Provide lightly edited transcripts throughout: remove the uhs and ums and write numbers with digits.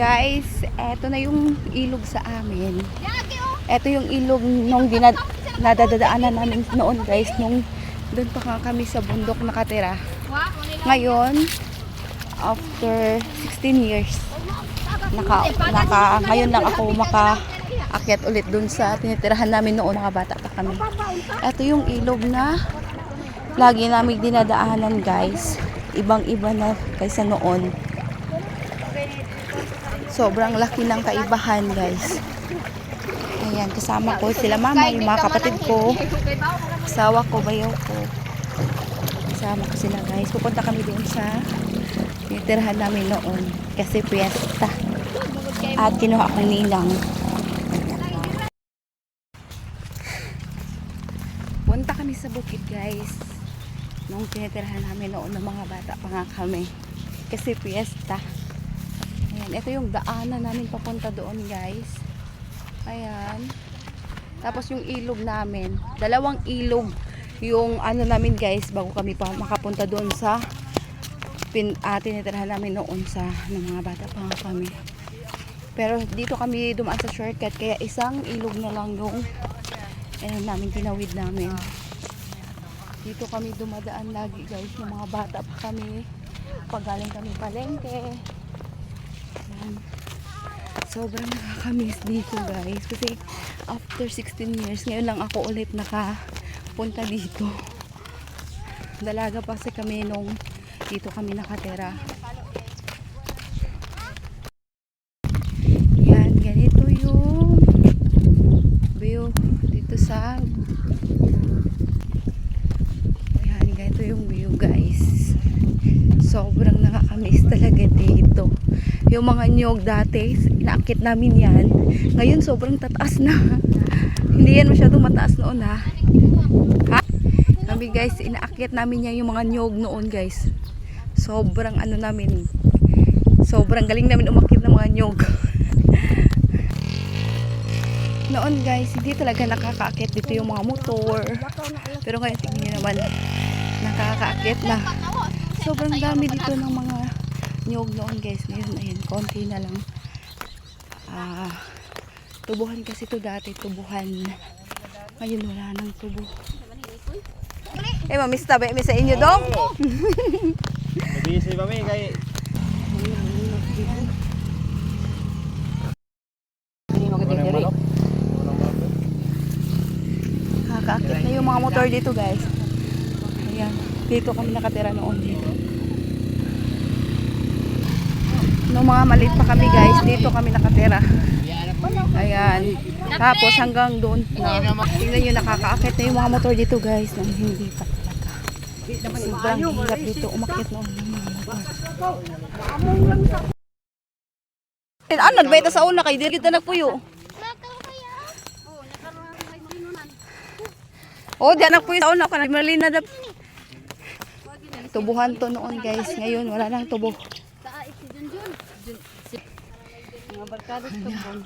Guys, eto na yung ilog sa amin. Eto yung ilog nung nadadaanan namin noon guys, nung doon pa kami sa bundok nakatira. Ngayon, after 16 years, ngayon lang ako makaakyat ulit doon sa tinitirahan namin noon, mga bata pa kami. Eto yung ilog na lagi namin dinadaanan guys. Ibang-iba na kaysa noon. Sobrang laki ng kaibahan guys. Ayan, kasama ko sila mama, yung mga kapatid ko, asawa ko, bayaw ko. Kasama ko sila guys. Pupunta kami doon sa tinitirahan namin noon kasi piyesta. At kinuha akong ninang. Punta kami sa bukid guys. Nung tinitirahan namin noon ng mga bata pa nga kami. Kasi piyesta. Ayan, ito yung daanan namin papunta doon guys. Ayan. Tapos yung ilog namin, dalawang ilog yung ano namin guys, bago kami pa makapunta doon sa tinitirahan namin noon sa ng mga bata pa nga kami. Pero dito kami dumaan sa shortcut, kaya isang ilog na lang yung namin tinawid namin. Dito kami dumadaan lagi guys, ng mga bata pa kami. Pag galing kami palengke. Ayan. Sobrang nakakamiss dito guys. Kasi after 16 years, ngayon lang ako ulit nakapunta dito. Dalaga pa kasi kami nung dito kami nakatira. Yan, ganito yung view dito sa ganito yung view guys. Sobrang nakakamiss talaga dito. Yung mga nyog dati, inaakit namin yan. Ngayon sobrang tataas na. Hindi yan masyadong mataas noon ha. Kami guys, inaakit namin yan yung mga nyog noon guys. Sobrang ano namin. Sobrang galing namin umakit ng mga nyog. Noon guys, hindi talaga nakakaakit dito yung mga motor. Pero ngayon tingnan nyo naman, nakakaakit na. Sobrang dami dito ng mga nyog noon guys. Ngayon ayun, konti na lang. Tubuhan kasi to dati, tubuhan. Ngayon wala nang tubo. Mamis tabi mi sa inyo dong. Busy kami kay Nakakaakit na yung mga motor dito guys. Ayan, dito kami nakatira noon dito. Nung mga maliit pa kami guys, dito kami nakatira. Ayan. Tapos hanggang doon na, tingnan nyo, nakakaakit na yung mga motor dito guys. Nang hindi pa talaga. Sobrang hirap dito umakit noon ng mga motor. Ano, ba ito sa una kay dito kita nagpuyo? Oh, diyan nagpuyo sa una ka nagmalina na. Tubuhan to noon guys. Ngayon wala nang tubo. Mga barkados tubon.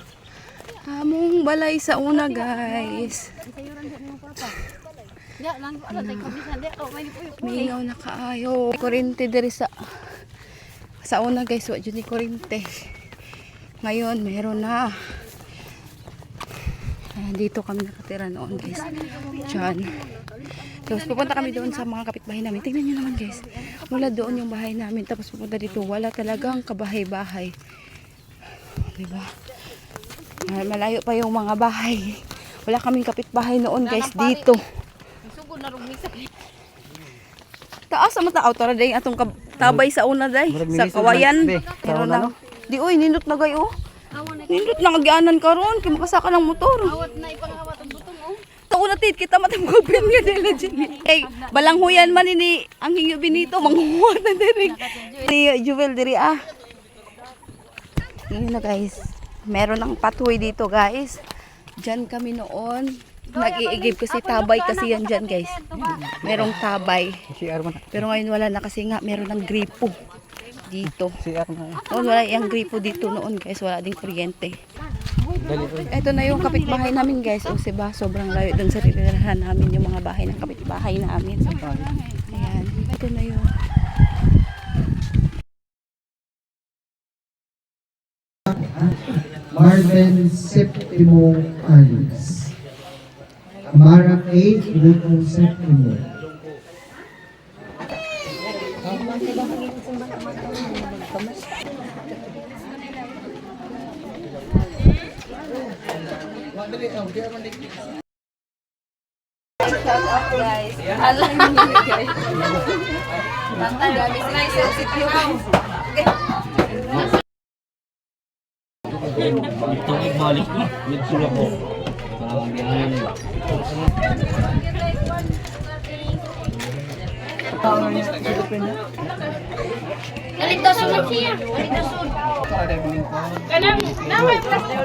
Hamong balay sa una guys. Mingaw na kaayo. Kurente diri sa una guys, wa jud ni kurente. Ngayon meron na. Dito kami nakatira noon guys. Diyan. Tapos pupunta kami doon sa mga kapitbahay namin. Tingnan nyo naman guys. Mula doon yung bahay namin. Tapos pupunta dito. Wala talagang kabahay-bahay. Diba? Malayo pa yung mga bahay. Wala kaming kapitbahay noon guys dito. Taas sa mataaw. Tara day atong tabay sa una day. Sa kawayan. Pero na. Di oy, nindot na gayo. Nindot na kagyanan karon. Kaya makasaka ng motor. Awat na ipangawat ang butong oh. Taon natin kita matimugobin nga nila dyan. Kay balanghuyan man ini ang hingyo binito manghuwa na diri. Ni Jewel diri ah. Ngayon na guys. Meron ng pathway dito guys. Diyan kami noon. Nag-iigib kasi tabay kasi yan dyan guys. Merong tabay. Pero ngayon wala na kasi nga meron ng gripo dito. Noon wala yung gripo dito noon guys. Wala ding kuryente. Ito na yung kapitbahay namin guys. O siba, sobrang layo dun sa tinirahan namin yung mga bahay ng kapitbahay namin. Ayan. Ito na yung Marvin Septimo Alice. Amara K. Grupong Septimo. Shout out guys. Alam niyo guys. Tantay, gamis na sensitive. Itong ibalik mo, nagsulat ko. Parang biyahe nila. Kaligtasun na siya. Kaligtasun. Kanang, namay plastic.